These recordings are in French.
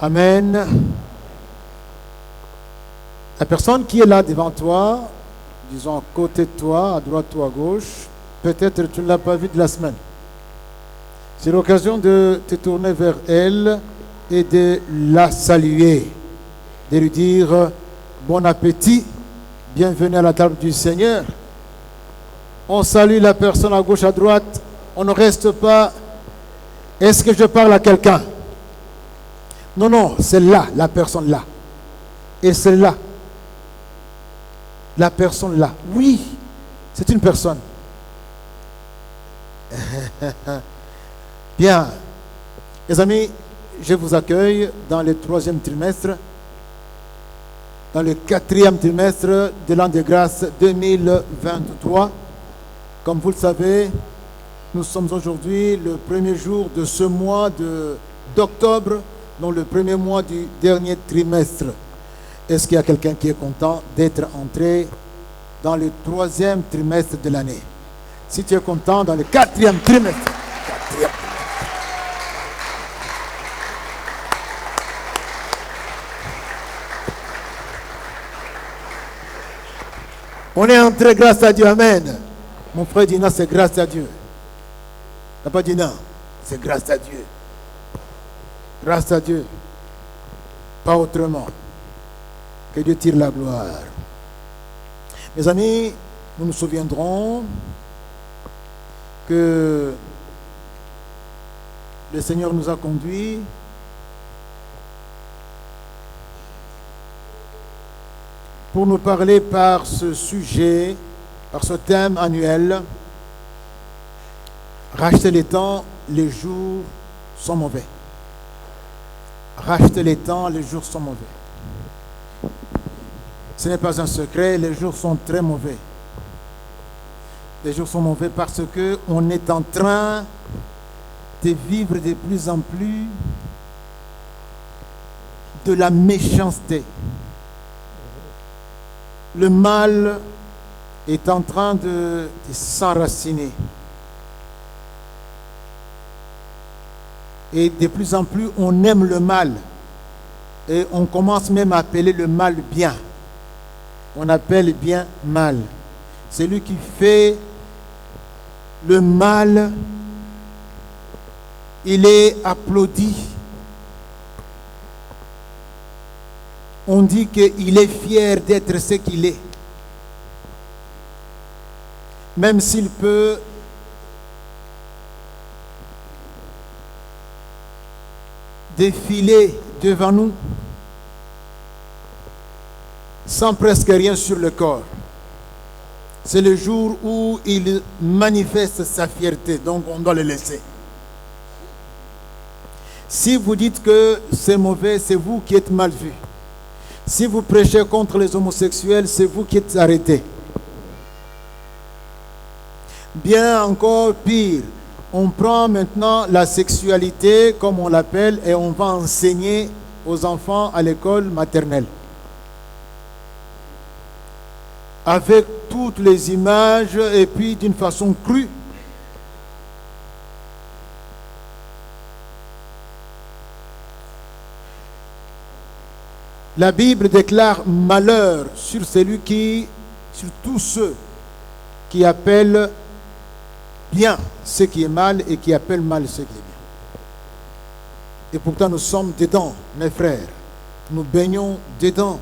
Amen. La personne qui est là devant toi, disons à côté de toi, à droite ou à gauche, peut-être tu ne l'as pas vue de la semaine. C'est l'occasion de te tourner vers elle et de la saluer, de lui dire bon appétit, bienvenue à la table du Seigneur. On salue la personne à gauche, à droite, on ne reste pas. Est-ce que je parle à quelqu'un? Non, non, c'est là, la personne là. Et c'est là. La personne là. Oui, c'est une personne. Bien. Les amis, je vous accueille dans le 3e trimestre, dans le 4e trimestre de l'an de grâce 2023. Comme vous le savez, nous sommes aujourd'hui le premier jour de ce mois d'octobre, donc le premier mois du dernier trimestre. Est-ce qu'il y a quelqu'un qui est content d'être entré dans le 3e trimestre de l'année? Si tu es content, dans le 4e trimestre. On est entré grâce à Dieu. Amen. Mon frère dit non, c'est grâce à Dieu. Tu n'as pas dit non, c'est grâce à Dieu. Grâce à Dieu. Pas autrement. Que Dieu tire la gloire. Mes amis, nous nous souviendrons que le Seigneur nous a conduits pour nous parler par ce sujet, par ce thème annuel. Racheter les temps, les jours sont mauvais. Racheter les temps, les jours sont mauvais. Ce n'est pas un secret, les jours sont très mauvais. Les jours sont mauvais parce qu'on est en train de vivre de plus en plus de la méchanceté. Le mal est en train de s'enraciner. Et de plus en plus, on aime le mal. Et on commence même à appeler le mal bien. On appelle bien mal. Celui qui fait le mal, il est applaudi. On dit qu'il est fier d'être ce qu'il est. Même s'il peut défiler devant nous sans presque rien sur le corps. C'est le jour où il manifeste sa fierté, donc on doit le laisser. Si vous dites que c'est mauvais, c'est vous qui êtes mal vu. Si vous prêchez contre les homosexuels, c'est vous qui êtes arrêtés. Bien encore pire, on prend maintenant la sexualité, comme on l'appelle, et on va enseigner aux enfants à l'école maternelle. Avec toutes les images et puis d'une façon crue. La Bible déclare malheur sur sur tous ceux qui appellent bien ce qui est mal et qui appellent mal ce qui est bien. Et pourtant nous sommes dedans, mes frères. Nous baignons dedans.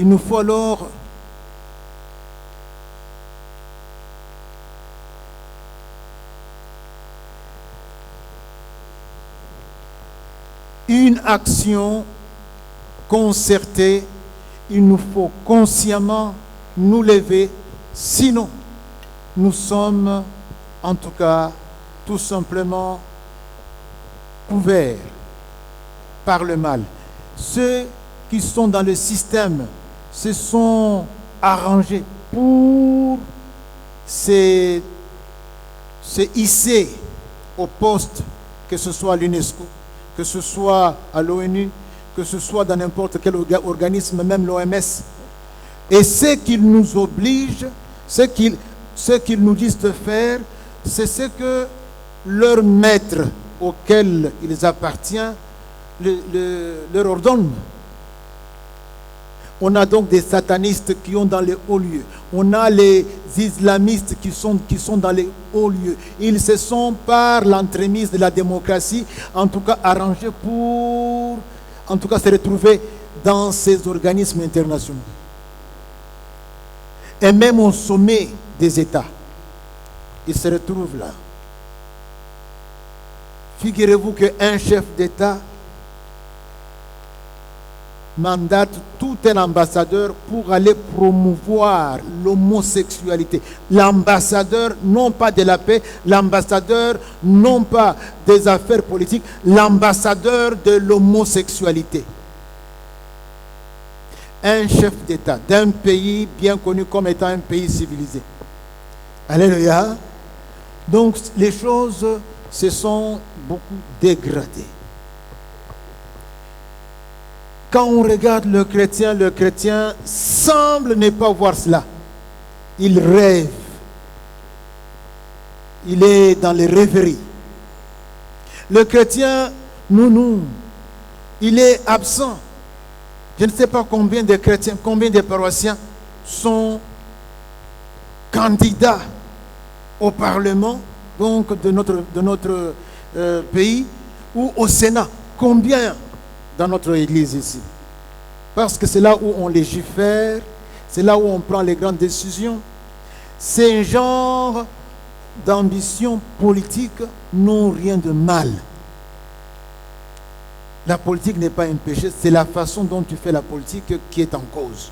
Il nous faut alors une action concertée. Il nous faut consciemment nous lever, sinon nous sommes en tout cas tout simplement couverts par le mal. Ceux qui sont dans le système se sont arrangés pour se hisser au poste, que ce soit à l'UNESCO, que ce soit à l'ONU, que ce soit dans n'importe quel organisme, même l'OMS. Et ce qu'ils nous obligent, ce qu'ils nous disent de faire, c'est ce que leurs maîtres auxquels ils appartiennent leur ordonne. On a donc des satanistes qui sont dans les hauts lieux. On a les islamistes qui sont dans les hauts lieux. Ils se sont, par l'entremise de la démocratie, en tout cas arrangés pour, en tout cas, se retrouver dans ces organismes internationaux. Et même au sommet des États, ils se retrouvent là. Figurez-vous qu'un chef d'État mandate tout un ambassadeur pour aller promouvoir l'homosexualité. L'ambassadeur, non pas de la paix, l'ambassadeur, non pas des affaires politiques, l'ambassadeur de l'homosexualité. Un chef d'État d'un pays bien connu comme étant un pays civilisé. Alléluia. Donc les choses se sont beaucoup dégradées. Quand on regarde le chrétien semble ne pas voir cela. Il rêve. Il est dans les rêveries. Le chrétien, il est absent. Je ne sais pas combien de chrétiens, combien de paroissiens sont candidats au Parlement, donc de notre pays, ou au Sénat. Combien dans notre église ici? Parce que c'est là où on légifère, c'est là où on prend les grandes décisions. Ces genres d'ambition politique n'ont rien de mal. La politique n'est pas un péché, c'est la façon dont tu fais la politique qui est en cause.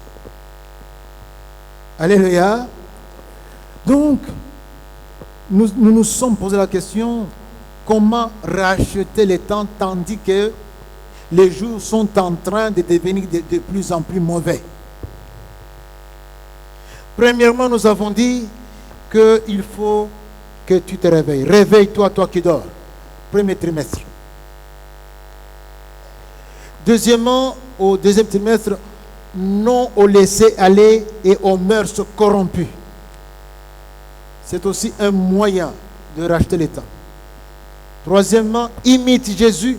Alléluia. Donc, nous sommes posé la question, comment racheter les temps tandis que les jours sont en train de devenir de plus en plus mauvais. Premièrement, nous avons dit qu'il faut que tu te réveilles. Réveille-toi, toi qui dors. Premier trimestre. Deuxièmement, au deuxième trimestre, non au laisser-aller et aux mœurs corrompues. C'est aussi un moyen de racheter les temps. Troisièmement, imite Jésus.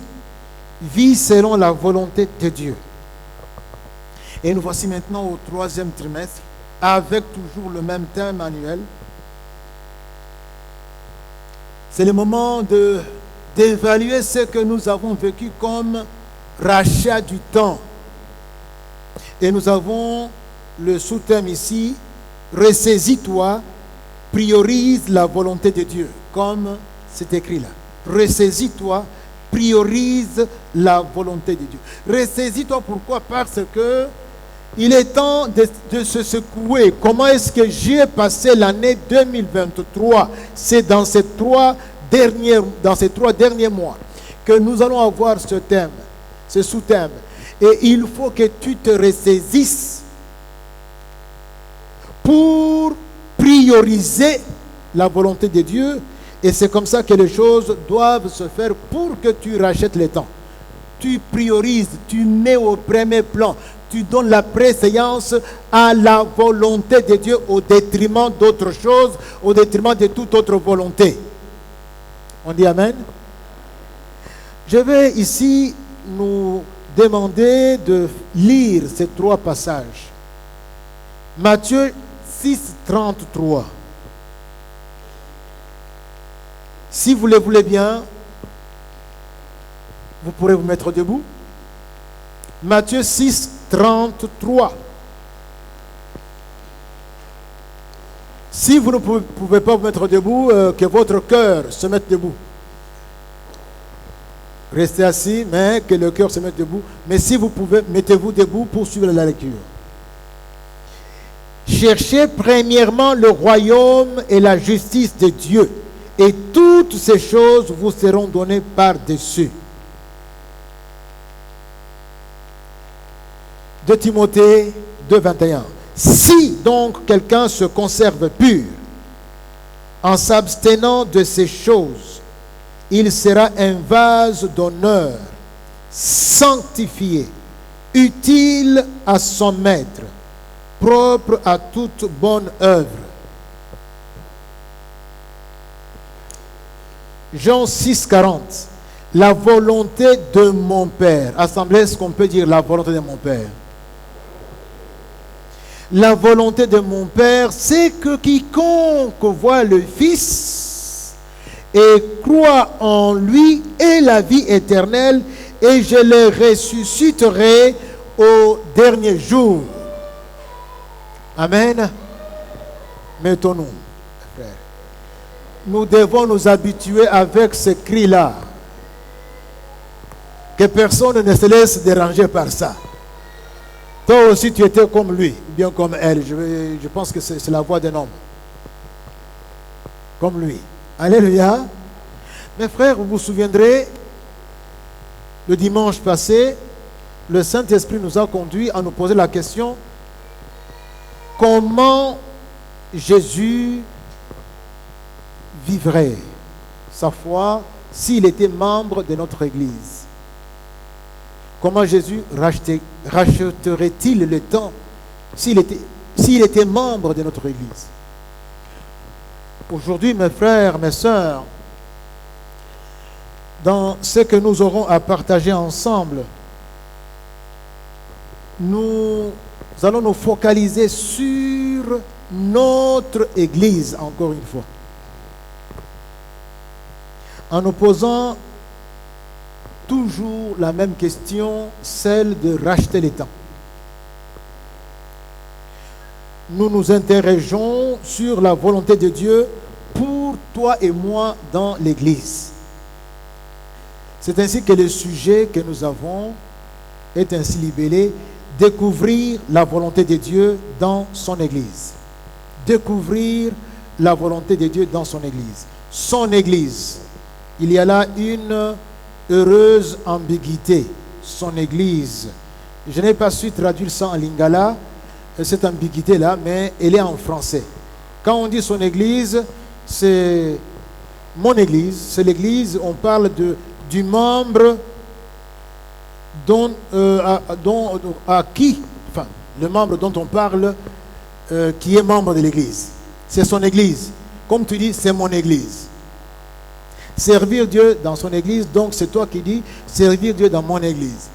Vis selon la volonté de Dieu. Et nous voici maintenant au troisième trimestre, avec toujours le même thème annuel. C'est le moment d'évaluer ce que nous avons vécu comme rachat du temps. Et nous avons le sous-thème ici, ressaisis-toi, priorise la volonté de Dieu, comme c'est écrit là. Ressaisis-toi, priorise la volonté de Dieu. Ressaisis-toi, pourquoi? Parce que il est temps de se secouer. Comment est-ce que j'ai passé l'année 2023? C'est dans ces trois derniers mois que nous allons avoir ce thème, ce sous-thème. Et il faut que tu te ressaisisses pour prioriser la volonté de Dieu. Et c'est comme ça que les choses doivent se faire pour que tu rachètes le temps. Tu priorises, tu mets au premier plan, tu donnes la préséance à la volonté de Dieu au détriment d'autres choses, au détriment de toute autre volonté. On dit Amen. Je vais ici nous demander de lire ces trois passages. Matthieu 6, 33. Si vous le voulez bien, vous pourrez vous mettre debout. Matthieu 6, 33. Si vous ne pouvez pas vous mettre debout, que votre cœur se mette debout. Restez assis, mais que le cœur se mette debout. Mais si vous pouvez, mettez-vous debout pour suivre la lecture. Cherchez premièrement le royaume et la justice de Dieu, et toutes ces choses vous seront données par-dessus. 2 Timothée 2, 21. Si donc quelqu'un se conserve pur, en s'abstenant de ces choses, il sera un vase d'honneur, sanctifié, utile à son maître, propre à toute bonne œuvre. Jean 6, 40. La volonté de mon Père. Assemblée, est-ce qu'on peut dire la volonté de mon Père? La volonté de mon Père, c'est que quiconque voit le Fils et croit en lui ait la vie éternelle, et je le ressusciterai au dernier jour. Amen. Mettons-nous, frère. Nous devons nous habituer avec ce cri-là. Que personne ne se laisse déranger par ça. Toi aussi, tu étais comme lui, bien comme elle. Je pense que c'est la voix d'un homme. Comme lui. Alléluia. Mes frères, vous vous souviendrez, le dimanche passé, le Saint-Esprit nous a conduits à nous poser la question: comment Jésus vivrait sa foi s'il était membre de notre Église? Comment Jésus rachèterait-il le temps s'il était membre de notre Église? Aujourd'hui, mes frères, mes sœurs, dans ce que nous aurons à partager ensemble, nous allons nous focaliser sur notre Église, encore une fois, en nous posant toujours la même question, celle de racheter les temps. Nous nous interrogeons sur la volonté de Dieu pour toi et moi dans l'Église. C'est ainsi que le sujet que nous avons est ainsi libellé: découvrir la volonté de Dieu dans son Église. Découvrir la volonté de Dieu dans son Église. Son Église. Il y a là une heureuse ambiguïté. Son Église. Je n'ai pas su traduire ça en lingala, cette ambiguïté-là, mais elle est en français. Quand on dit son Église, c'est mon Église. C'est l'Église, on parle du membre le membre dont on parle, qui est membre de l'Église. C'est son Église. Comme tu dis, c'est mon Église. Servir Dieu dans son Église, donc c'est toi qui dis servir Dieu dans mon Église.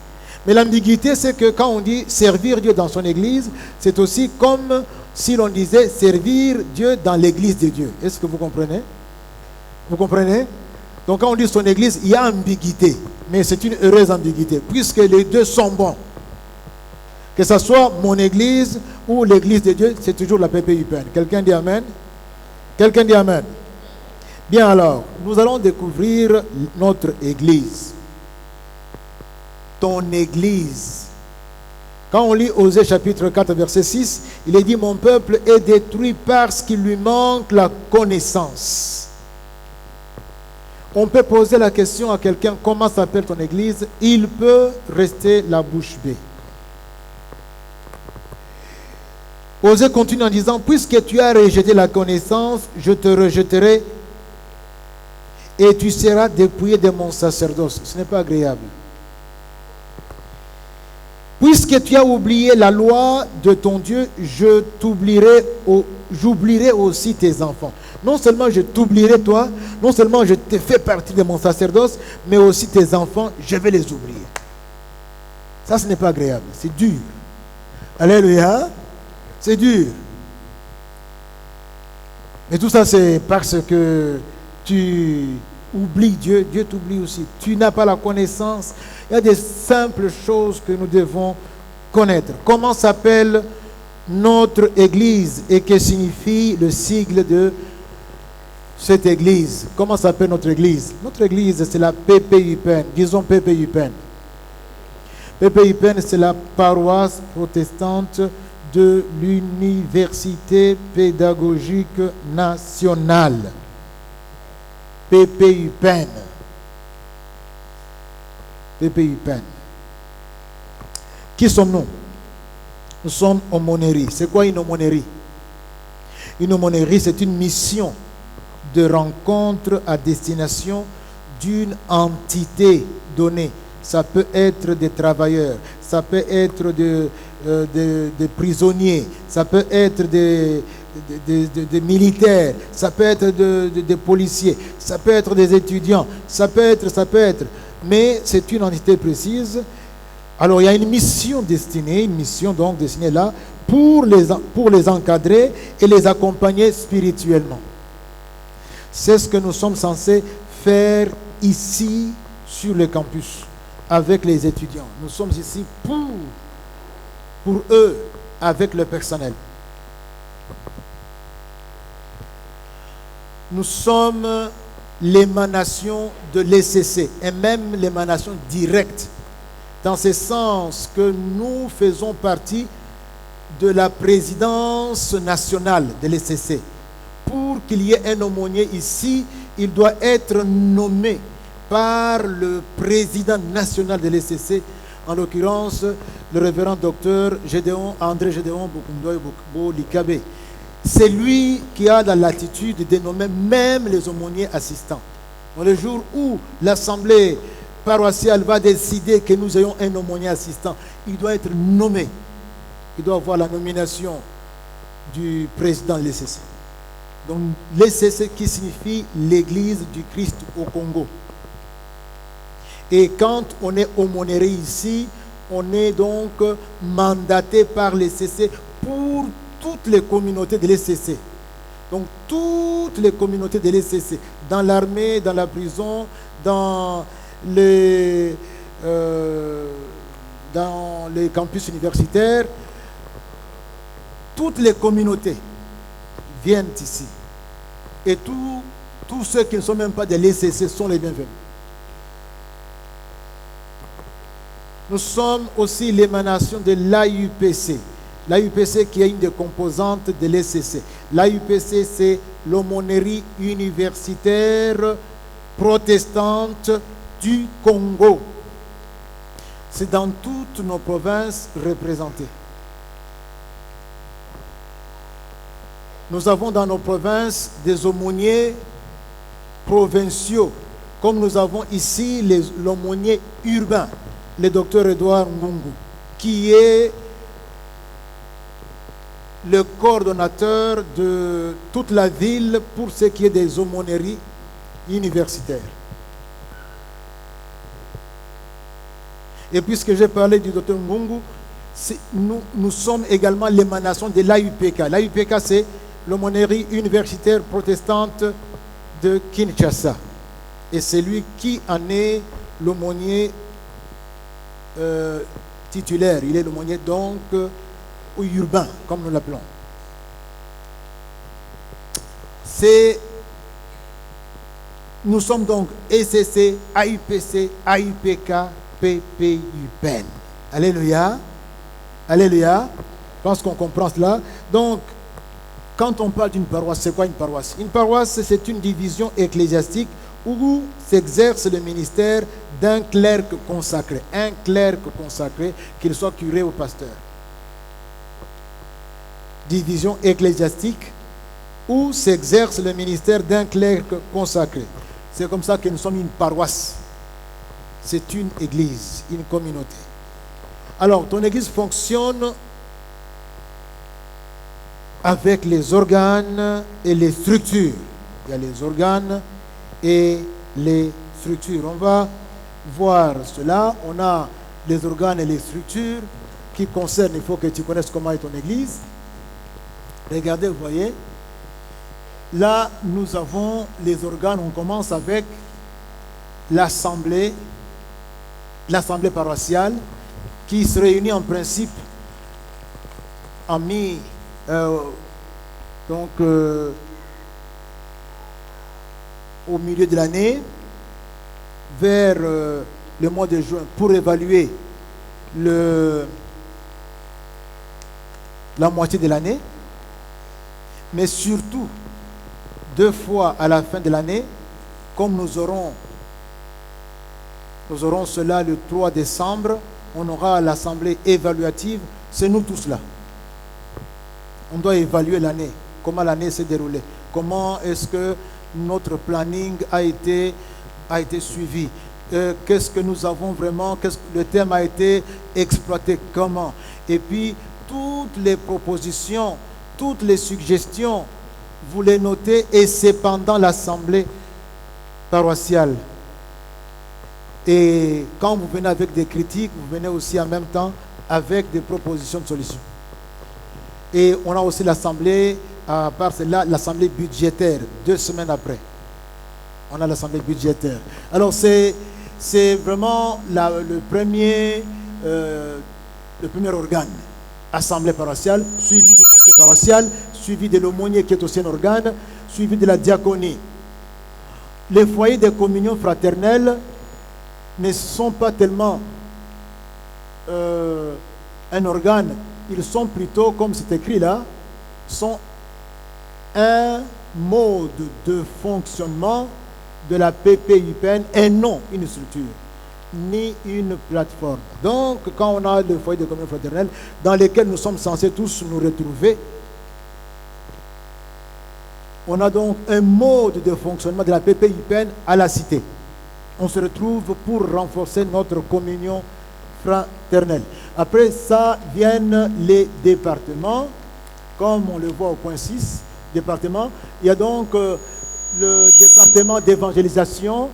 Mais l'ambiguïté, c'est que quand on dit servir Dieu dans son Église, c'est aussi comme si l'on disait servir Dieu dans l'Église de Dieu. Est-ce que vous comprenez? Vous comprenez? Donc quand on dit son Église, il y a ambiguïté. Mais c'est une heureuse ambiguïté, puisque les deux sont bons. Que ce soit mon Église ou l'Église de Dieu, c'est toujours la PPUPN. Quelqu'un dit Amen? Quelqu'un dit Amen? Bien alors, nous allons découvrir notre Église. Ton Église. Quand on lit Osée chapitre 4 verset 6, il est dit: mon peuple est détruit parce qu'il lui manque la connaissance. On peut poser la question à quelqu'un: comment s'appelle ton Église? Il peut rester la bouche bée. Osée continue en disant: puisque tu as rejeté la connaissance, je te rejetterai et tu seras dépouillé de mon sacerdoce. Ce n'est pas agréable. Puisque tu as oublié la loi de ton Dieu, j'oublierai aussi tes enfants. Non seulement je t'oublierai toi, non seulement je te fais partie de mon sacerdoce, mais aussi tes enfants, je vais les oublier. Ça, ce n'est pas agréable, c'est dur. Alléluia, c'est dur. Mais tout ça, c'est parce que tu oublies Dieu, Dieu t'oublie aussi. Tu n'as pas la connaissance. Il y a des simples choses que nous devons connaître. Comment s'appelle notre Église et que signifie le sigle de cette Église? Comment s'appelle notre Église? Notre Église, c'est la PPUPN. Disons PPUPN. PPUPN, c'est la paroisse protestante de l'Université pédagogique nationale. PPUPN. PPUPN. Qui sommes-nous? Nous sommes aumônerie. C'est quoi une aumônerie? Une aumônerie, c'est une mission de rencontre à destination d'une entité donnée. Ça peut être des travailleurs, ça peut être des prisonniers, ça peut être des des militaires, ça peut être des policiers, ça peut être des étudiants, ça peut être, mais c'est une entité précise. Alors il y a une mission destinée là pour les encadrer et les accompagner spirituellement. C'est ce que nous sommes censés faire ici sur le campus avec les étudiants. Nous sommes ici pour eux, avec le personnel. Nous sommes l'émanation de l'ECC et même l'émanation directe, dans ce sens que nous faisons partie de la présidence nationale de l'ECC. Pour qu'il y ait un aumônier ici, il doit être nommé par le président national de l'ECC, en l'occurrence le révérend docteur André Gédéon Bokundoy Likabe. C'est lui qui a la latitude de nommer même les aumôniers assistants. Dans le jour où l'assemblée paroissiale va décider que nous ayons un aumônier assistant, il doit être nommé. Il doit avoir la nomination du président de l'ECC. Donc l'ECC qui signifie l'Église du Christ au Congo. Et quand on est aumônerie ici, on est donc mandaté par l'ECC pour toutes les communautés de l'ECC. Donc toutes les communautés de l'ECC, dans l'armée, dans la prison, dans les campus universitaires, toutes les communautés viennent ici. Et tous ceux qui ne sont même pas de l'ECC sont les bienvenus. Nous sommes aussi l'émanation de l'AUPC. L'AUPC qui est une des composantes de l'ECC. L'AUPC, c'est l'aumônerie universitaire protestante du Congo. C'est dans toutes nos provinces représentées. Nous avons dans nos provinces des aumôniers provinciaux, comme nous avons ici l'aumônier urbain, le docteur Edouard Ngungu, qui est le coordonnateur de toute la ville pour ce qui est des aumôneries universitaires. Et puisque j'ai parlé du docteur Ngungu, nous sommes également l'émanation de l'AUPK. L'AUPK, c'est l'aumônerie universitaire protestante de Kinshasa. Et c'est lui qui en est l'aumônier titulaire. Il est l'aumônier donc urbain, comme nous l'appelons. Nous sommes donc ECC, AUPC, AUPK, PPUPEN. Alléluia. Alléluia. Je pense qu'on comprend cela. Donc, quand on parle d'une paroisse, c'est quoi une paroisse? Une paroisse, c'est une division ecclésiastique où s'exerce le ministère d'un clerc consacré. Un clerc consacré, qu'il soit curé ou pasteur. Division ecclésiastique où s'exerce le ministère d'un clerc consacré. C'est comme ça que nous sommes une paroisse. C'est une église, une communauté. Alors, ton église fonctionne avec les organes et les structures. Il y a les organes et les structures. On va voir cela. On a les organes et les structures qui concernent, il faut que tu connaisses comment est ton église. Regardez, vous voyez. Là, nous avons les organes. On commence avec l'assemblée paroissiale qui se réunit en principe en au milieu de l'année, vers le mois de juin, pour évaluer la moitié de l'année, mais surtout 2 fois à la fin de l'année, comme nous aurons cela le 3 décembre, on aura l'assemblée évaluative, c'est nous tous là. On doit évaluer l'année, comment l'année s'est déroulée, comment est-ce que notre planning a été suivi, qu'est-ce que nous avons vraiment, le thème a été exploité comment, et puis toutes les propositions toutes les suggestions, vous les notez et c'est pendant l'assemblée paroissiale. Et quand vous venez avec des critiques, vous venez aussi en même temps avec des propositions de solutions. Et on a aussi l'assemblée, à part cela, l'assemblée budgétaire, 2 semaines après. On a l'assemblée budgétaire. Alors c'est vraiment le premier organe. Assemblée paroissiale, suivi du conseil paroissial, suivi de l'aumônier qui est aussi un organe, suivi de la diaconie. Les foyers de communion fraternelle ne sont pas tellement un organe, ils sont plutôt, comme c'est écrit là, sont un mode de fonctionnement de la PPUPN et non une structure, ni une plateforme. Donc, quand on a le foyer de communion fraternelle, dans lesquels nous sommes censés tous nous retrouver, on a donc un mode de fonctionnement de la PPUPN à la cité. On se retrouve pour renforcer notre communion fraternelle. Après ça viennent les départements, comme on le voit au point 6, département. Il y a donc le département d'évangélisation.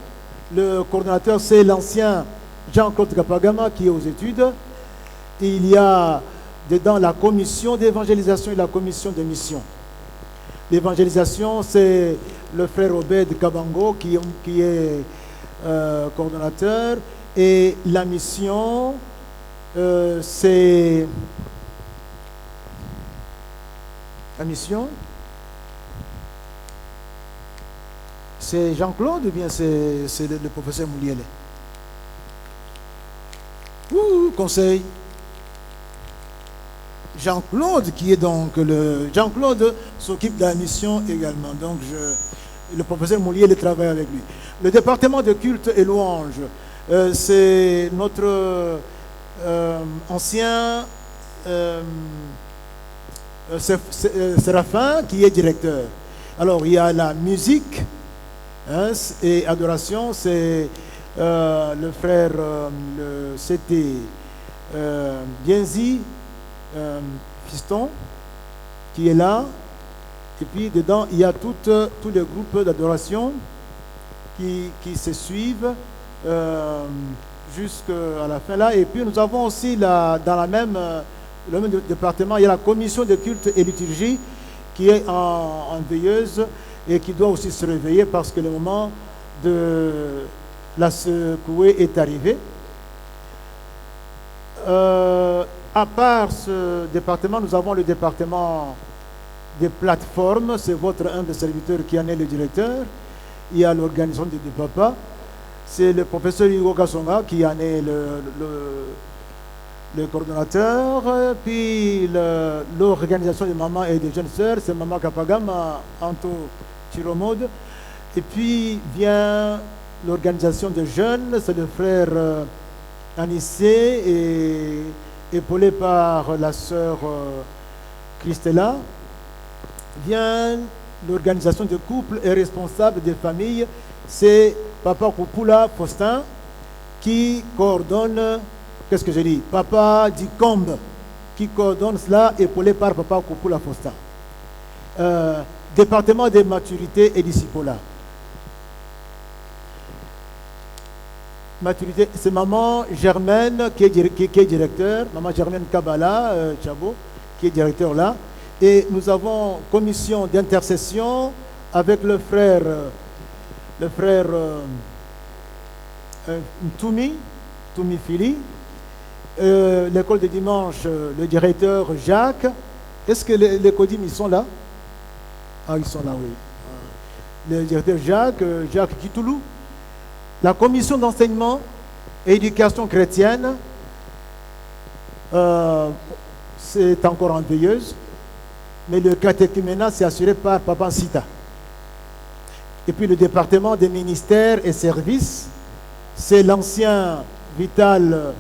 Le coordonnateur, c'est l'ancien Jean-Claude Kapagama qui est aux études. Il y a dedans la commission d'évangélisation et la commission de mission. L'évangélisation, c'est le frère Obed Kabango qui est coordonnateur. Et la mission, c'est... La mission, c'est Jean-Claude ou bien c'est le professeur Moulielé? Conseil. Jean-Claude qui est donc le... Jean-Claude s'occupe de la mission également. Donc le professeur Moulielé travaille avec lui. Le département de culte et louange, c'est notre ancien Séraphin qui est directeur. Alors il y a la musique et adoration, c'est le frère c'était Bienzi Fiston qui est là. Et puis dedans il y a tous les groupes d'adoration qui se suivent jusqu'à la fin là. Et puis nous avons aussi dans le même département, il y a la commission de culte et liturgie qui est en veilleuse et qui doit aussi se réveiller parce que le moment de la secouée est arrivé. À part ce département, nous avons le département des plateformes. C'est un des serviteurs qui en est le directeur. Il y a l'organisation de papa. C'est le professeur Hugo Kassonga qui en est le coordonnateur. Puis l'organisation des mamans et des jeunes sœurs, c'est Maman Kapagama, Anto Chiromode. Et puis vient l'organisation des jeunes, c'est le frère Anissé et épaulé par la sœur Christella. Vient l'organisation de couple et responsable des familles, c'est Papa Kupula Faustin qui coordonne, qu'est-ce que je dis, Papa Dicombe qui coordonne cela, épaulé par Papa Kupula Faustin. Département de maturité et discipolat. Maturité, c'est Maman Germaine qui est directeur, Maman Germaine Kabbalah Chabo qui est directeur là. Et nous avons commission d'intercession avec le frère Toumi Fili. L'école de dimanche, le directeur Jacques. Est-ce que les Kodim, ils sont là? Ah, ils sont là, oui. Le directeur Jacques Kitoulou. La commission d'enseignement et éducation chrétienne, c'est encore en veilleuse. Mais le catéchuménat, c'est assuré par Papa Sita. Et puis le département des ministères et services, c'est l'ancien Vital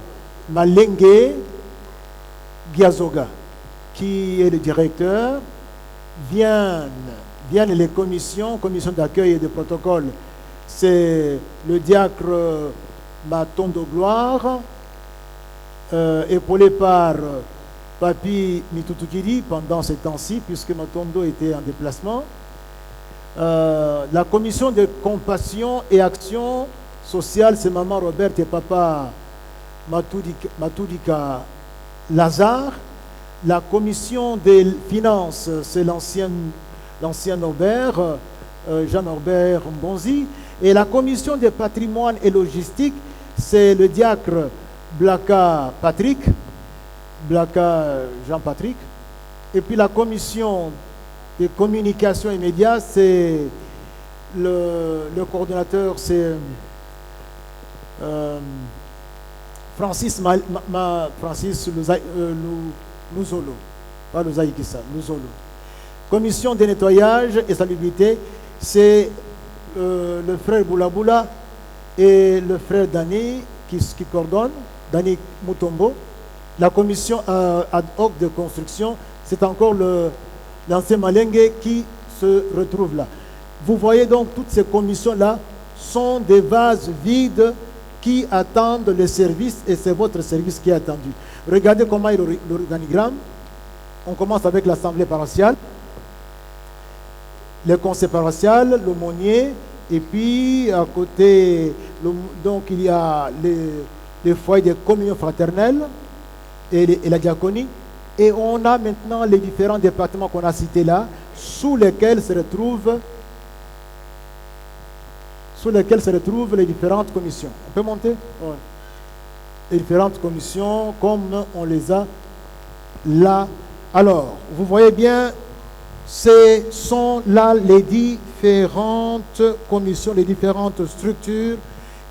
Malengue Giazoga, qui est le directeur. Viennent les commissions d'accueil et de protocole. C'est le diacre Matondo Gloire, épaulé par Papi Mitutukiri pendant ces temps-ci, puisque Matondo était en déplacement. La commission de compassion et action sociale, c'est maman Robert et papa Matoudika Lazare. La commission des finances, c'est l'ancien Norbert, Jean-Norbert Mbonzi. Et la commission des patrimoines et logistique, c'est le diacre Blaka Patrick, Blaka Jean-Patrick. Et puis la commission des communications et médias, c'est le coordonnateur, c'est Francis Luzolo, pas Luzaïkissa, Luzolo. Commission de nettoyage et salubrité, c'est le frère Boulaboula et le frère Dani qui coordonnent, Dani Mutombo. La commission ad hoc de construction, c'est encore l'ancien Malengue qui se retrouve là. Vous voyez donc, toutes ces commissions-là sont des vases vides qui attendent le service, et c'est votre service qui est attendu. Regardez comment est l'organigramme. On commence avec l'assemblée paroissiale, le conseil paroissial, l'aumônier, et puis à côté, donc il y a les foyers de communion fraternelle et la diaconie. Et on a maintenant les différents départements qu'on a cités là, sous lesquels se retrouvent les différentes commissions. On peut monter? Ouais. Les différentes commissions, comme on les a là. Alors, vous voyez bien, ce sont là les différentes commissions, les différentes structures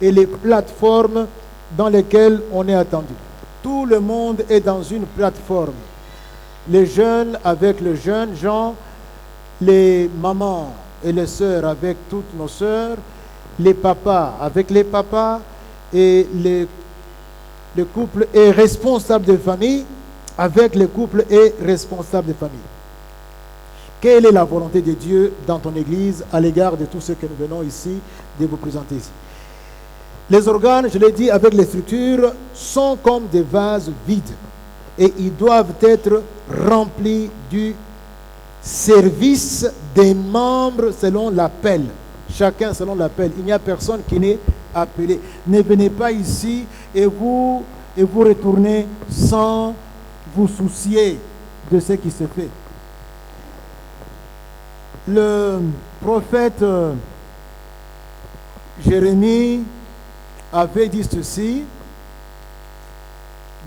et les plateformes dans lesquelles on est attendu. Tout le monde est dans une plateforme. Les jeunes avec les jeunes gens, les mamans et les sœurs avec toutes nos sœurs, les papas avec les papas, et les couples et responsables de famille avec les couples et responsables de famille. Quelle est la volonté de Dieu dans ton église à l'égard de tous ceux que nous venons ici de vous présenter ici? Les organes, je l'ai dit, avec les structures, sont comme des vases vides et ils doivent être remplis du service des membres selon l'appel. Chacun selon l'appel. Il n'y a personne qui n'est appelé. Ne venez pas ici et vous retournez sans vous soucier de ce qui se fait. Le prophète Jérémie avait dit ceci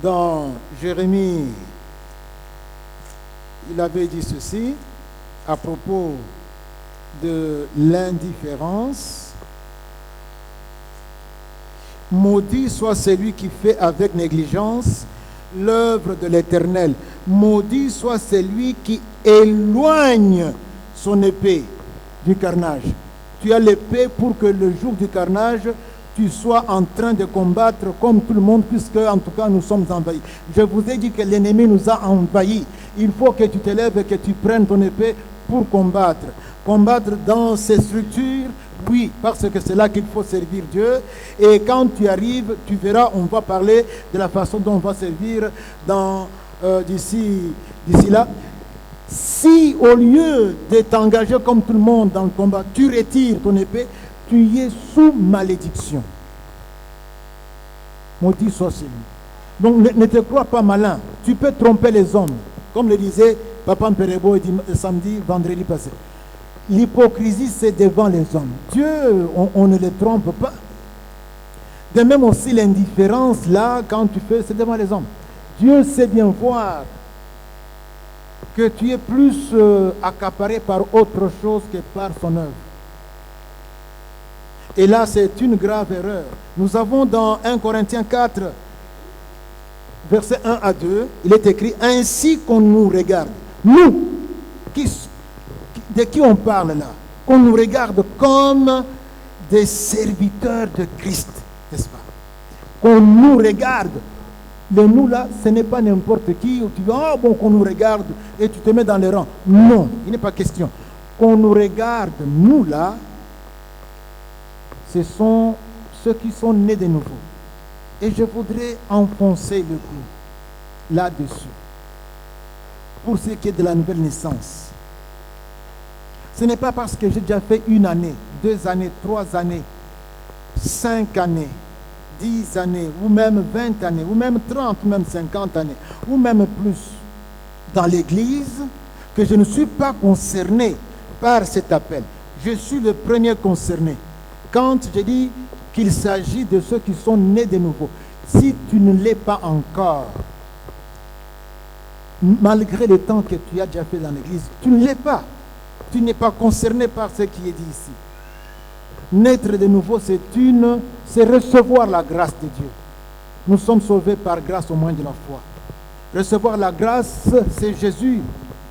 dans Jérémie. Il avait dit ceci à propos de l'indifférence. Maudit soit celui qui fait avec négligence l'œuvre de l'Éternel. Maudit soit celui qui éloigne son épée du carnage. Tu as l'épée pour que le jour du carnage, tu sois en train de combattre comme tout le monde, puisque en tout cas nous sommes envahis. Je vous ai dit que l'ennemi nous a envahis. Il faut que tu te lèves et que tu prennes ton épée pour combattre. Combattre dans ces structures, oui, parce que c'est là qu'il faut servir Dieu. Et quand tu arrives, tu verras, on va parler de la façon dont on va servir d'ici là. Si au lieu de t'engager comme tout le monde dans le combat, tu retires ton épée, tu y es sous malédiction. Maudit soit celui. Donc ne te crois pas malin. Tu peux tromper les hommes. Comme le disait Papa Mperebo samedi, vendredi passé. L'hypocrisie, c'est devant les hommes. Dieu, on ne les trompe pas. De même aussi l'indifférence, là, quand tu fais, c'est devant les hommes. Dieu sait bien voir que tu es plus accaparé par autre chose que par son œuvre. Et là, c'est une grave erreur. Nous avons dans 1 Corinthiens 4, versets 1 à 2, il est écrit « Ainsi qu'on nous regarde, nous, de qui on parle là? Qu'on nous regarde comme des serviteurs de Christ, n'est-ce pas? Qu'on nous regarde. Le nous là, ce n'est pas n'importe qui, où tu dis, ah bon, qu'on nous regarde et tu te mets dans les rangs. Non, il n'est pas question. Qu'on nous regarde, nous là, ce sont ceux qui sont nés de nouveau. Et je voudrais enfoncer le clou là-dessus. pour ce qui est de la nouvelle naissance. Ce n'est pas parce que j'ai déjà fait 1 année, 2 années, 3 années, 5 années, 10 années, ou même 20 années, ou même 30, ou même 50 années, ou même plus dans l'Église, que je ne suis pas concerné par cet appel. Je suis le premier concerné. Quand je dis qu'il s'agit de ceux qui sont nés de nouveau, si tu ne l'es pas encore, malgré le temps que tu as déjà fait dans l'Église, tu ne l'es pas. Tu n'es pas concerné par ce qui est dit ici. Naître de nouveau, c'est recevoir la grâce de Dieu. Nous sommes sauvés par grâce au moyen de la foi. Recevoir la grâce, c'est Jésus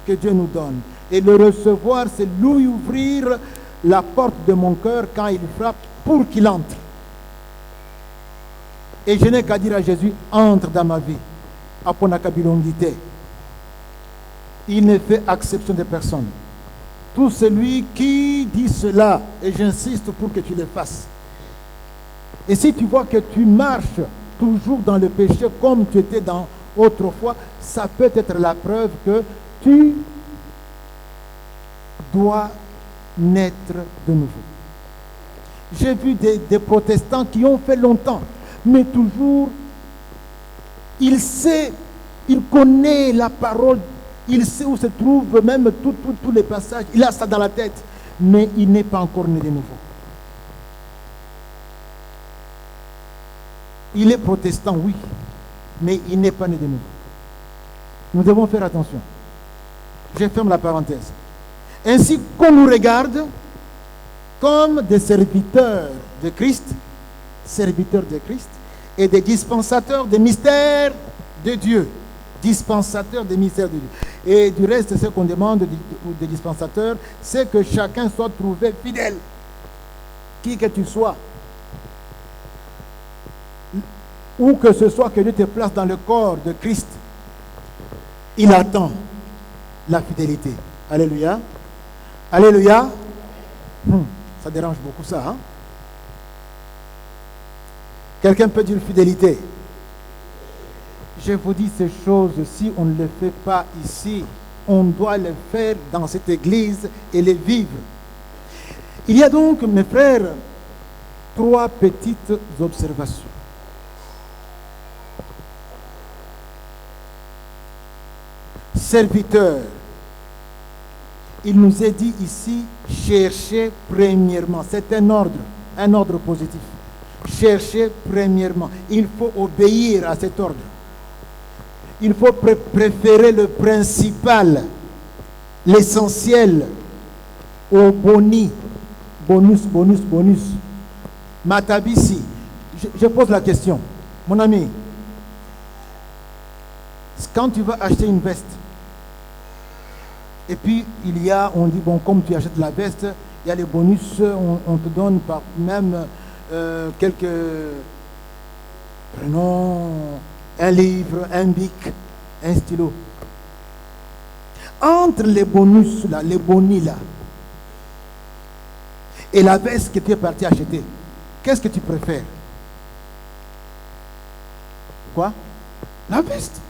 que Dieu nous donne. Et le recevoir, c'est lui ouvrir la porte de mon cœur quand il frappe pour qu'il entre. Et je n'ai qu'à dire à Jésus, entre dans ma vie. Aponakabilongite. Il ne fait exception de personne. Tout celui qui dit cela, et j'insiste pour que tu le fasses. Et si tu vois que tu marches toujours dans le péché comme tu étais dans autrefois, ça peut être la preuve que tu dois naître de nouveau. J'ai vu des protestants qui ont fait longtemps, mais toujours, il connaît la parole, il sait où se trouvent même tous les passages, il a ça dans la tête, mais il n'est pas encore né de nouveau. Il est protestant, oui, mais il n'est pas né de nouveau. Nous devons faire attention. Je ferme la parenthèse. Ainsi qu'on nous regarde comme des serviteurs de Christ, et des dispensateurs des mystères de Dieu. Dispensateurs des mystères de Dieu. Et du reste, ce qu'on demande des dispensateurs, c'est que chacun soit trouvé fidèle. Qui que tu sois. Où que ce soit que Dieu te place dans le corps de Christ, il attend la fidélité. Alléluia. Alléluia. Ça dérange beaucoup ça. Hein? Quelqu'un peut dire fidélité. Je vous dis ces choses, si on ne les fait pas ici, on doit les faire dans cette église et les vivre. Il y a donc, mes frères, 3 petites observations. Serviteur, il nous est dit ici, cherchez premièrement. C'est un ordre positif. Cherchez premièrement. Il faut obéir à cet ordre. Il faut préférer le principal, l'essentiel, au bonus. Matabisi, je pose la question. Mon ami, quand tu vas acheter une veste, et puis on dit, bon, comme tu achètes la veste, il y a les bonus, on te donne par même quelques prénoms, un livre, un bic, un stylo. Entre les bonus là, les bonis là, et la veste que tu es parti acheter, qu'est-ce que tu préfères? Quoi? La veste.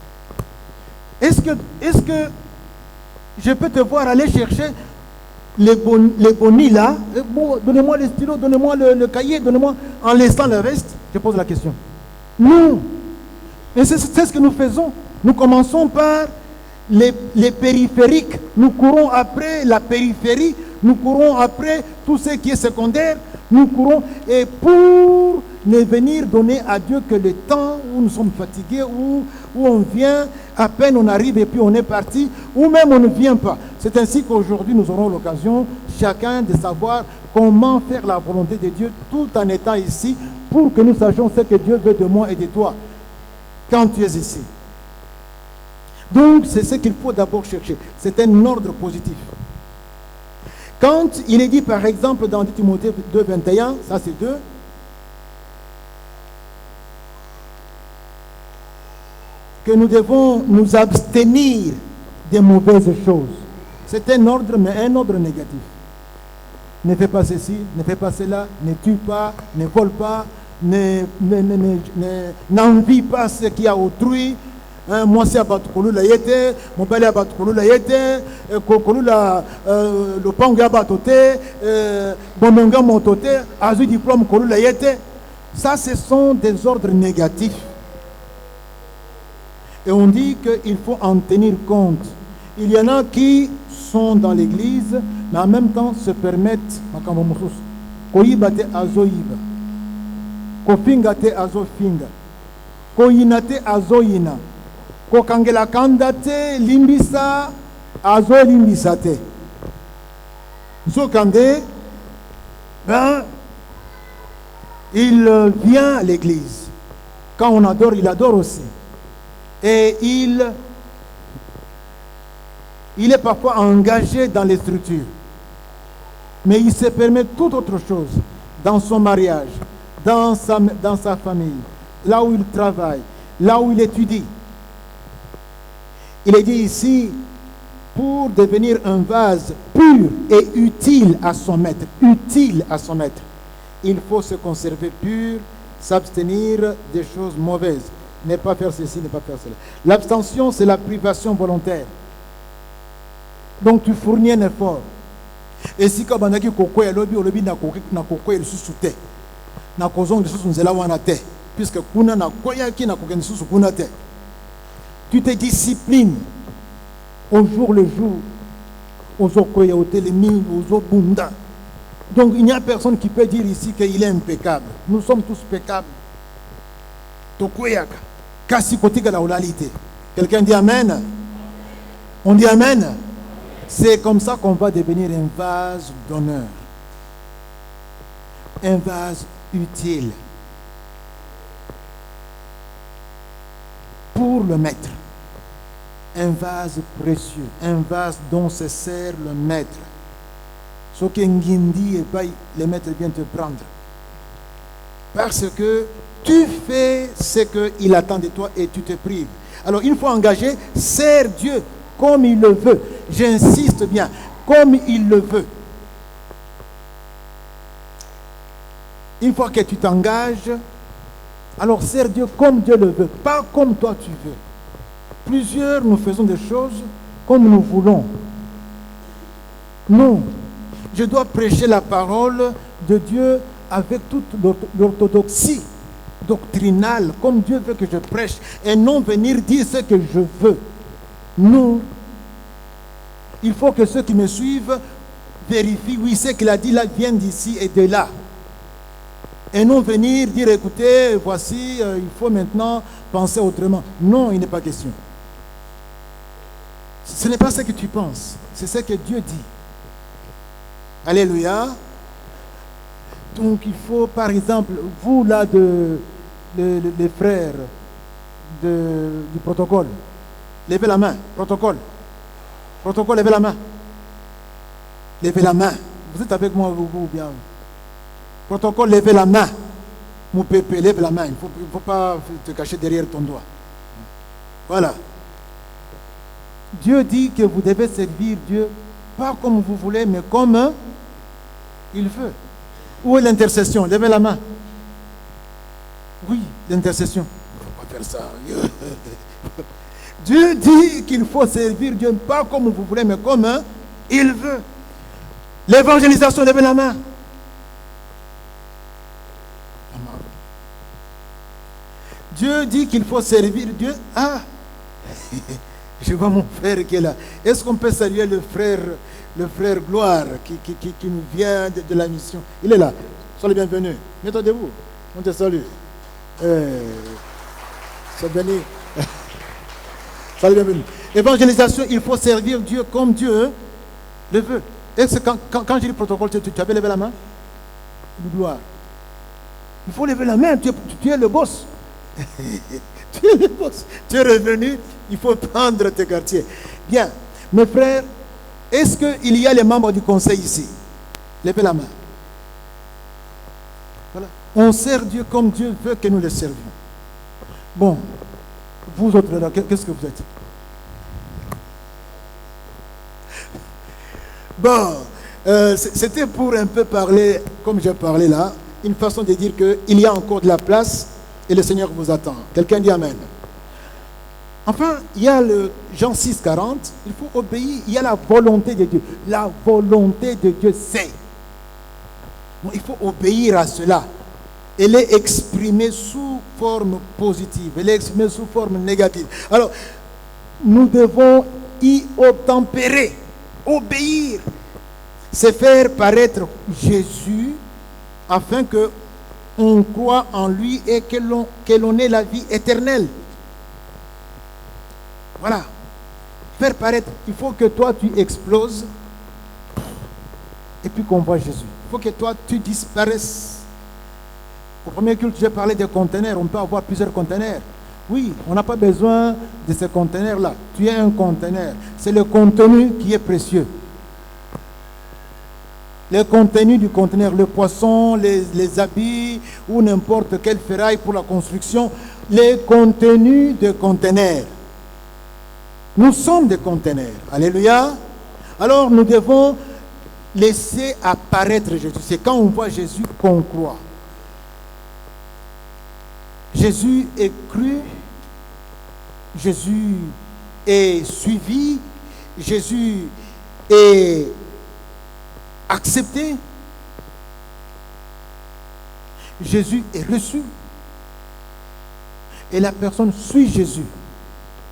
Est-ce que je peux te voir aller chercher les bonis là? Bon, donnez-moi les stylos, donnez-moi le cahier, donnez-moi, en laissant le reste? Je pose la question. Non. Et c'est ce que nous faisons. Nous commençons par les périphériques. Nous courons après la périphérie. Nous courons après tout ce qui est secondaire. Nous courons. Et pour ne venir donner à Dieu que le temps où nous sommes fatigués, où on vient, à peine on arrive et puis on est parti, ou même on ne vient pas. C'est ainsi qu'aujourd'hui nous aurons l'occasion, chacun, de savoir comment faire la volonté de Dieu tout en étant ici, pour que nous sachions ce que Dieu veut de moi et de toi quand tu es ici. Donc c'est ce qu'il faut d'abord chercher. C'est un ordre positif. Quand il est dit par exemple dans 2 Timothée 2, 21, ça c'est 2, que nous devons nous abstenir des mauvaises choses. C'est un ordre, mais un ordre négatif. Ne fais pas ceci, ne fais pas cela, ne tue pas, ne vole pas, n'envie pas ce qui a autrui, Moi c'est abatukulu la yete, mon père abatukulu la yete, kokulu la le pangu abatote, bononga motote, azu diplôme kolu la yete. Ça, ce sont des ordres négatifs. Et on dit qu'il faut en tenir compte. Il y en a qui sont dans l'église, mais en même temps se permettent koyibate azoyiba, kofingate azofinga, koyinate azoyina, kokangela kandate limbisa azolimbisate. Zokande, ben, il vient à l'église. Quand on adore, il adore aussi. Et il est parfois engagé dans les structures. Mais il se permet toute autre chose. Dans son mariage, dans sa famille, là où il travaille, là où il étudie. Il est dit ici, pour devenir un vase pur et utile à son maître, il faut se conserver pur, s'abstenir des choses mauvaises. Ne pas faire ceci, ne pas faire cela. L'abstention, c'est la privation volontaire. Donc tu fournis un effort. Et si tu as dit que tu te disciplines au jour le jour, donc il n'y a personne qui peut dire ici qu'il est impeccable. Nous sommes tous peccables. Quelqu'un dit Amen. On dit Amen. C'est comme ça qu'on va devenir un vase d'honneur, un vase utile pour le maître, un vase précieux, un vase dont se sert le maître. Ce que Ngindi et pas le maître vient te prendre. Parce que tu fais ce qu'il attend de toi et tu te prives. Alors il faut engager, sers Dieu comme il le veut. J'insiste bien, comme il le veut. Une fois que tu t'engages, alors sers Dieu comme Dieu le veut, pas comme toi tu veux. Plusieurs, nous faisons des choses comme nous voulons. Non, je dois prêcher la parole de Dieu avec toute l'orthodoxie doctrinale, comme Dieu veut que je prêche, et non venir dire ce que je veux. Non. Il faut que ceux qui me suivent vérifient, oui, ce qu'il a dit là vient d'ici et de là. Et non venir dire, écoutez, voici, il faut maintenant penser autrement. Non, il n'est pas question. Ce n'est pas ce que tu penses, c'est ce que Dieu dit. Alléluia. Donc il faut, par exemple, vous là, les frères du protocole, levez la main, protocole, levez la main. Levez la main. Vous êtes avec moi, vous ou bien? Protocole, levez la main. Mon pépé, lève la main. Il ne faut pas te cacher derrière ton doigt. Voilà. Dieu dit que vous devez servir Dieu, pas comme vous voulez, mais comme il veut. Où est l'intercession? Levez la main. Oui, l'intercession. Il ne faut pas faire ça. Dieu dit qu'il faut servir Dieu, pas comme vous voulez, mais comme il veut. L'évangélisation, levez la main. Dieu dit qu'il faut servir Dieu. Ah, je vois mon frère qui est là. Est-ce qu'on peut saluer le frère Gloire qui nous vient de la mission? Il est là. Sois le bienvenu. Mets-toi debout. On te salue. Sois béni. Sois le bienvenu. Évangélisation, il faut servir Dieu comme Dieu le veut. Est-ce que quand je dis protocole, tu avais levé la main? Gloire. Il faut lever la main. Tu es le boss. Tu es le boss. Tu es revenu. Il faut prendre tes quartiers. Bien. Mes frères, est-ce qu'il y a les membres du conseil ici? Levez la main. Voilà. On sert Dieu comme Dieu veut que nous le servions. Bon. Vous autres là, qu'est-ce que vous êtes? Bon. C'était pour un peu parler, comme j'ai parlé là, une façon de dire qu'il y a encore de la place et le Seigneur vous attend. Quelqu'un dit Amen. Enfin, il y a le Jean 6, 40, il faut obéir, il y a la volonté de Dieu. La volonté de Dieu, c'est. Donc, il faut obéir à cela. Elle est exprimée sous forme positive, elle est exprimée sous forme négative. Alors, nous devons y obtempérer, obéir. C'est faire paraître Jésus afin que on croit en lui et que l'on ait la vie éternelle. Voilà. Faire paraître, il faut que toi tu exploses et puis qu'on voit Jésus. Il faut que toi tu disparaisses. Au premier culte, j'ai parlé des conteneurs. On peut avoir plusieurs conteneurs. Oui, on n'a pas besoin de ces conteneurs-là. Tu es un conteneur. C'est le contenu qui est précieux. Le contenu du conteneur, le poisson, les habits ou n'importe quelle ferraille pour la construction, les contenus de conteneurs. Nous sommes des conteneurs. Alléluia. Alors nous devons laisser apparaître Jésus. C'est quand on voit Jésus qu'on croit. Jésus est cru, Jésus est suivi, Jésus est accepté, Jésus est reçu. Et la personne suit Jésus.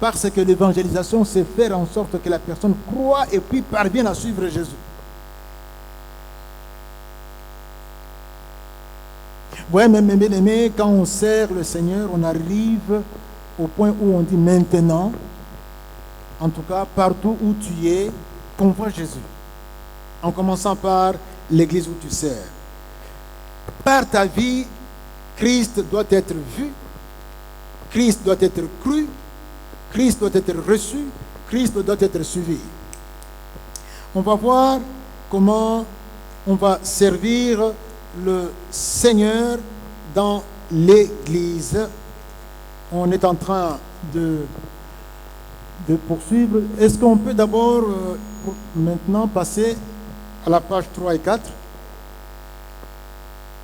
Parce que l'évangélisation, c'est faire en sorte que la personne croit et puis parvienne à suivre Jésus. Oui, mais bien aimé, quand on sert le Seigneur, on arrive au point où on dit maintenant, en tout cas partout où tu es, qu'on voit Jésus. En commençant par l'église où tu sers. Par ta vie, Christ doit être vu, Christ doit être cru, Christ doit être reçu, Christ doit être suivi. On va voir comment on va servir le Seigneur dans l'église. On est en train de poursuivre. Est-ce qu'on peut d'abord maintenant passer à la page 3 et 4?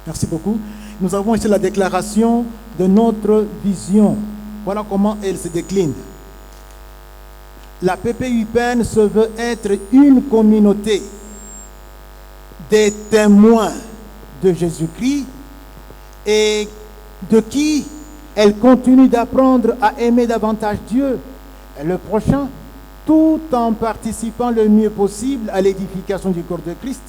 Merci beaucoup. Nous avons ici la déclaration de notre vision. Voilà comment elle se décline. La PPUPN se veut être une communauté des témoins de Jésus-Christ et de qui elle continue d'apprendre à aimer davantage Dieu et le prochain, tout en participant le mieux possible à l'édification du corps de Christ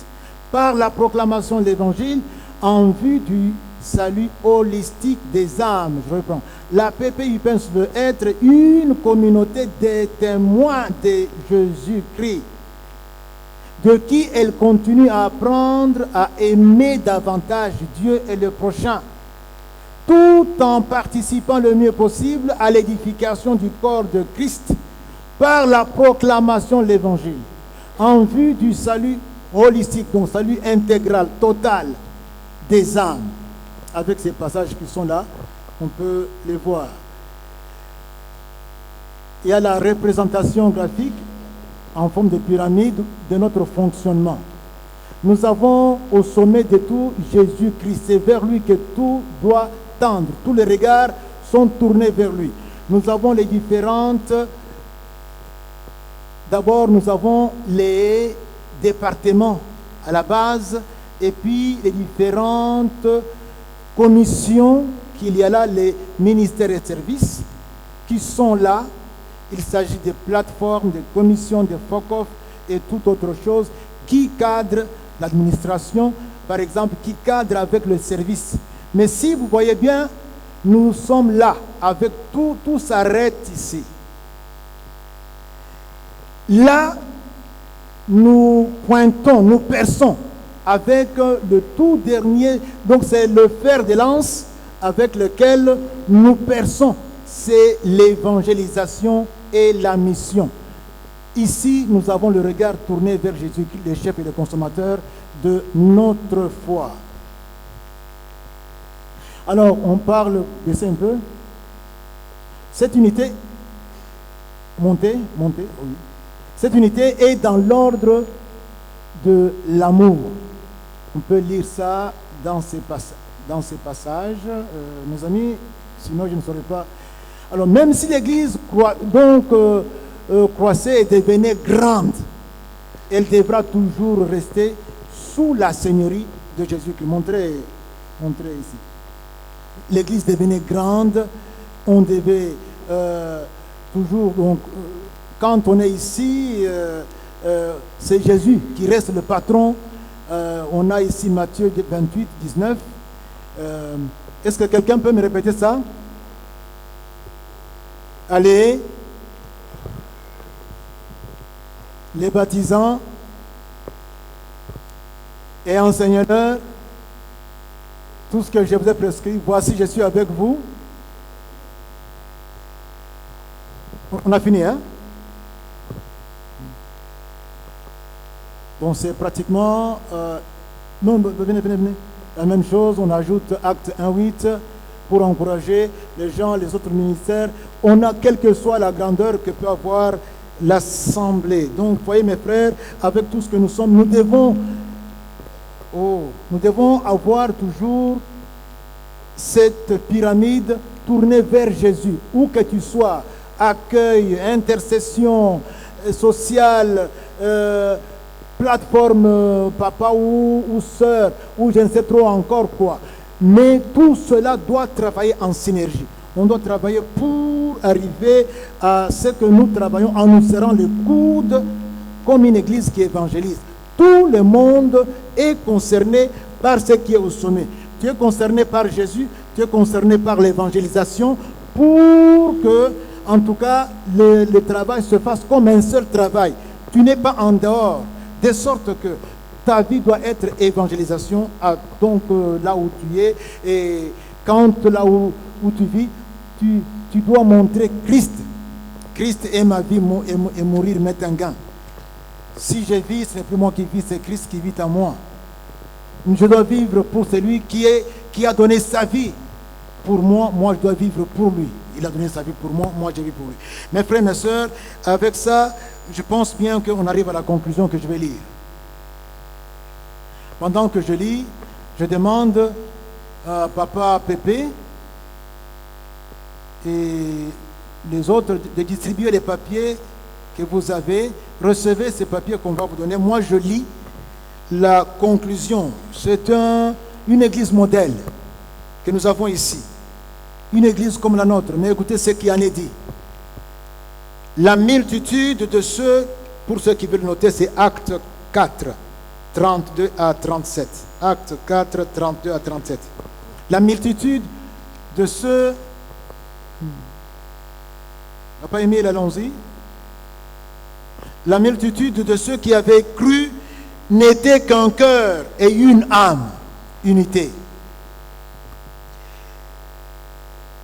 par la proclamation de l'Évangile en vue du salut holistique des âmes. Je reprends. La PPUPN veut être une communauté des témoins de Jésus-Christ, de qui elle continue à apprendre à aimer davantage Dieu et le prochain, tout en participant le mieux possible à l'édification du corps de Christ par la proclamation de l'Évangile, en vue du salut holistique, donc salut intégral, total des âmes. Avec ces passages qui sont là, on peut les voir. Il y a la représentation graphique en forme de pyramide de notre fonctionnement. Nous avons au sommet de tout Jésus-Christ. C'est vers lui que tout doit tendre. Tous les regards sont tournés vers lui. Nous avons les différentes... D'abord, nous avons les départements à la base et puis les différentes commissions qu'il y a là, les ministères et services qui sont là. Il s'agit de plateformes, de commissions, de FOCOF et toute autre chose qui cadre l'administration, par exemple, qui cadre avec le service. Mais si vous voyez bien, nous sommes là, avec tout s'arrête ici. Là, nous pointons, nous perçons avec le tout dernier, donc c'est le fer de lance avec lequel nous perçons, c'est l'évangélisation et la mission. Ici, nous avons le regard tourné vers Jésus-Christ, le chef et le consommateur de notre foi. Alors, on parle, baissez un peu. Cette unité, montez, oui. Cette unité est dans l'ordre de l'amour. On peut lire ça dans ces passages, mes amis, sinon je ne saurais pas. Alors même si l'Église croissait et devenait grande, elle devra toujours rester sous la seigneurie de Jésus-Christ. Montrez ici. L'Église devenait grande, on devait toujours, donc, quand on est ici, c'est Jésus qui reste le patron. On a ici Matthieu 28, 19. Est-ce que quelqu'un peut me répéter ça? Allez. Les baptisants et enseignez-leur tout ce que je vous ai prescrit. Voici, je suis avec vous. On a fini, hein? Bon, c'est pratiquement... non, venez. La même chose, on ajoute Acte 1:8 pour encourager les gens, les autres ministères. On a, quelle que soit la grandeur que peut avoir l'assemblée. Donc, voyez mes frères, avec tout ce que nous sommes, nous devons avoir toujours cette pyramide tournée vers Jésus. Où que tu sois, accueil, intercession sociale, plateforme papa ou sœur, ou je ne sais trop encore quoi. Mais tout cela doit travailler en synergie. On doit travailler pour arriver à ce que nous travaillons en nous serrant les coudes comme une église qui évangélise. Tout le monde est concerné par ce qui est au sommet. Tu es concerné par Jésus, tu es concerné par l'évangélisation pour que, en tout cas, le travail se fasse comme un seul travail. Tu n'es pas en dehors, de sorte que ta vie doit être évangélisation, donc là où tu es, et quand là où tu vis, tu dois montrer Christ. Christ est ma vie et mourir m'est un gain. Si je vis, ce n'est plus moi qui vis, c'est Christ qui vit en moi. Je dois vivre pour celui qui a donné sa vie pour moi. Moi, je dois vivre pour lui. Il a donné sa vie pour moi, moi je vis pour lui. Mes frères, mes sœurs, avec ça, je pense bien qu'on arrive à la conclusion que je vais lire. Pendant que je lis, je demande à Papa Pépé et les autres de distribuer les papiers que vous avez. Recevez ces papiers qu'on va vous donner. Moi, je lis la conclusion. C'est une église modèle que nous avons ici. Une église comme la nôtre. Mais écoutez ce qui en est dit. La multitude de ceux, pour ceux qui veulent noter, c'est Acte 4, 32 à 37. Acte 4, 32 à 37. La multitude de ceux... n'a pas aimé, allons-y. La multitude de ceux qui avaient cru n'était qu'un cœur et une âme, unité.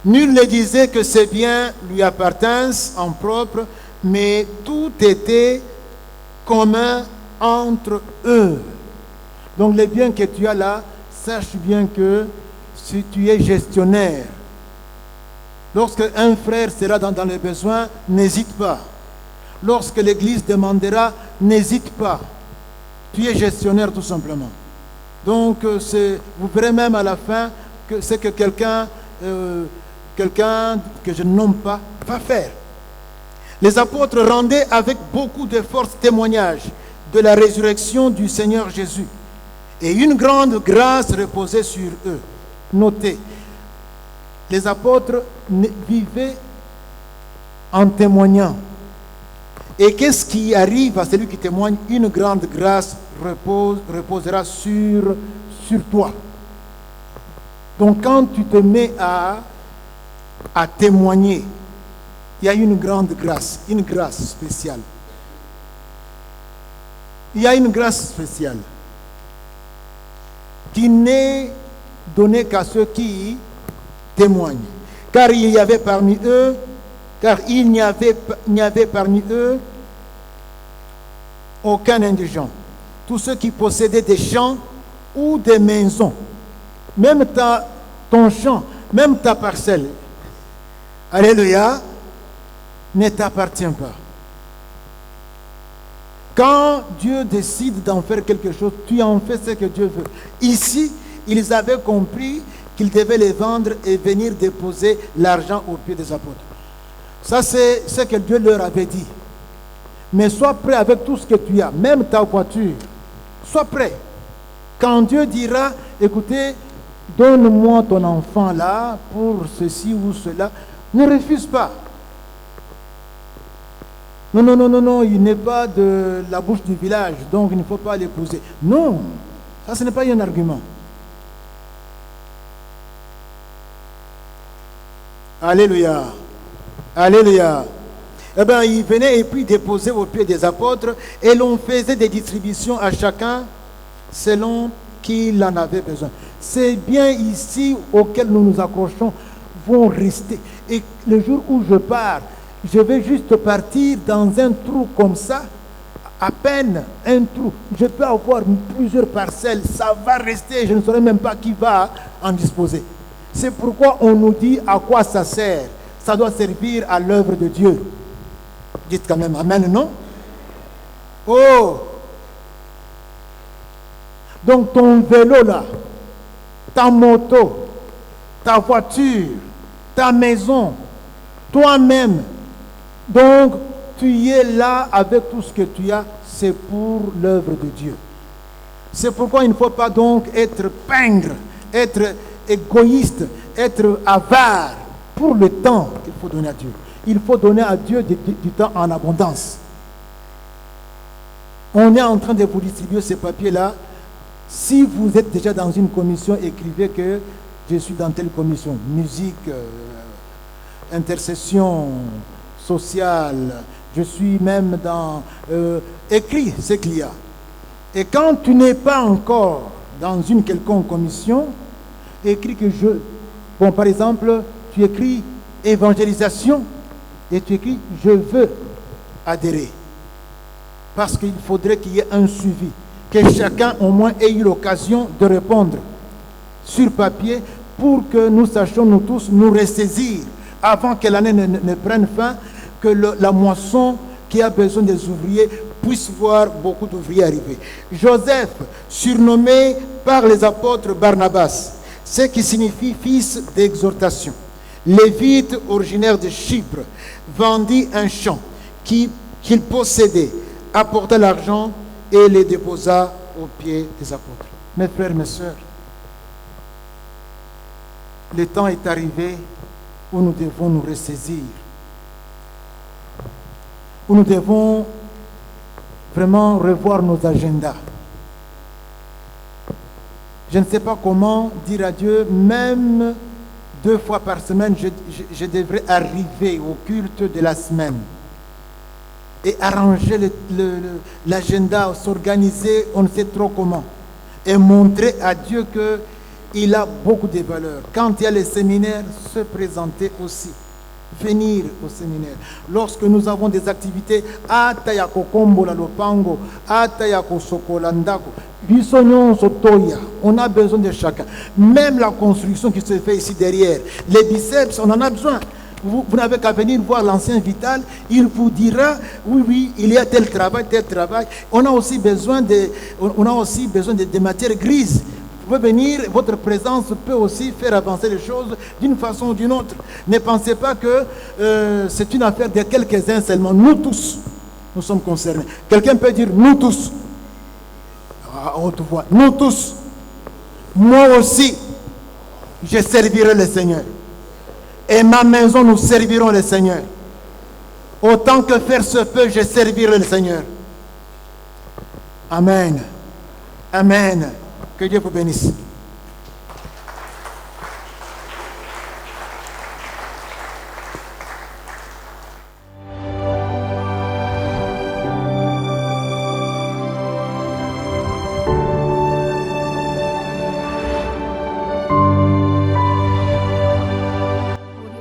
Nul ne disait que ces biens lui appartinssent en propre, mais tout était commun entre eux. Donc les biens que tu as là, sache bien que si tu es gestionnaire, lorsque un frère sera dans les besoins, n'hésite pas. Lorsque l'Église demandera, n'hésite pas. Tu es gestionnaire tout simplement. Donc, vous verrez même à la fin que c'est que quelqu'un que je ne nomme pas va faire. Les apôtres rendaient avec beaucoup de force témoignage de la résurrection du Seigneur Jésus. Et une grande grâce reposait sur eux. Notez, les apôtres vivaient en témoignant. Et qu'est-ce qui arrive à celui qui témoigne? Une grande grâce reposera sur toi. Donc quand tu te mets à témoigner, il y a une grande grâce, une grâce spéciale. Il y a une grâce spéciale qui n'est donnée qu'à ceux qui témoignent. Car il n'y avait parmi eux aucun indigent. Tous ceux qui possédaient des champs ou des maisons, même ton champ, même ta parcelle, alléluia, ne t'appartient pas. Quand Dieu décide d'en faire quelque chose, tu en fais ce que Dieu veut. Ici, ils avaient compris qu'ils devaient les vendre et venir déposer l'argent aux pieds des apôtres. Ça, c'est ce que Dieu leur avait dit. Mais sois prêt avec tout ce que tu as, même ta voiture. Sois prêt. Quand Dieu dira, écoutez, donne-moi ton enfant là pour ceci ou cela, ne refuse pas. Non, non, non, non, non, il n'est pas de la bouche du village, donc il ne faut pas l'épouser. Non, ça ce n'est pas un argument. Alléluia. Alléluia. Eh bien, il venait et puis déposait aux pieds des apôtres et l'on faisait des distributions à chacun selon qu'il en avait besoin. C'est bien ici auquel nous nous accrochons vont rester. Et le jour où je pars, je vais juste partir dans un trou comme ça, à peine un trou. Je peux avoir plusieurs parcelles, ça va rester, je ne saurais même pas qui va en disposer. C'est pourquoi on nous dit à quoi ça sert. Ça doit servir à l'œuvre de Dieu. Dites quand même amen, non? Oh! Donc ton vélo là, ta moto, ta voiture, ta maison, toi-même, donc tu es là avec tout ce que tu as, c'est pour l'œuvre de Dieu. C'est pourquoi il ne faut pas donc être pingre, être égoïste, être avare pour le temps qu'il faut donner à Dieu. Il faut donner à Dieu du temps en abondance. On est en train de vous distribuer ces papiers-là. Si vous êtes déjà dans une commission, écrivez que je suis dans telle commission. Musique, intercession sociale. Je suis même dans... écris ce qu'il y a. Et quand tu n'es pas encore dans une quelconque commission, écris que je... Bon, par exemple, tu écris évangélisation et tu écris je veux adhérer. Parce qu'il faudrait qu'il y ait un suivi. Que chacun au moins ait eu l'occasion de répondre sur papier pour que nous sachions nous tous nous ressaisir avant que l'année ne prenne fin, que la moisson qui a besoin des ouvriers puisse voir beaucoup d'ouvriers arriver. Joseph, surnommé par les apôtres Barnabas, ce qui signifie fils d'exhortation. Lévite, originaire de Chypre, vendit un champ qu'il possédait, apporta l'argent et les déposa aux pieds des apôtres. Mes frères, mes sœurs, le temps est arrivé où nous devons nous ressaisir, où nous devons vraiment revoir nos agendas. Je ne sais pas comment dire à Dieu, même 2 fois par semaine, je devrais arriver au culte de la semaine et arranger l'agenda, s'organiser, on ne sait trop comment, et montrer à Dieu qu'il a beaucoup de valeurs. Quand il y a les séminaires, se présenter aussi, venir au séminaire. Lorsque nous avons des activités, on a besoin de chacun. Même la construction qui se fait ici derrière, les biceps, on en a besoin. Vous n'avez qu'à venir voir l'ancien Vital, il vous dira, oui, oui, il y a tel travail, tel travail. On a aussi besoin de matières grises. Vous pouvez venir, votre présence peut aussi faire avancer les choses d'une façon ou d'une autre. Ne pensez pas que c'est une affaire de quelques-uns seulement. Nous tous, nous sommes concernés. Quelqu'un peut dire, nous tous, à haute voix, nous tous, moi aussi, je servirai le Seigneur. Et ma maison, nous servirons le Seigneur. Autant que faire se peut, je servirai le Seigneur. Amen. Amen. Que Dieu vous bénisse.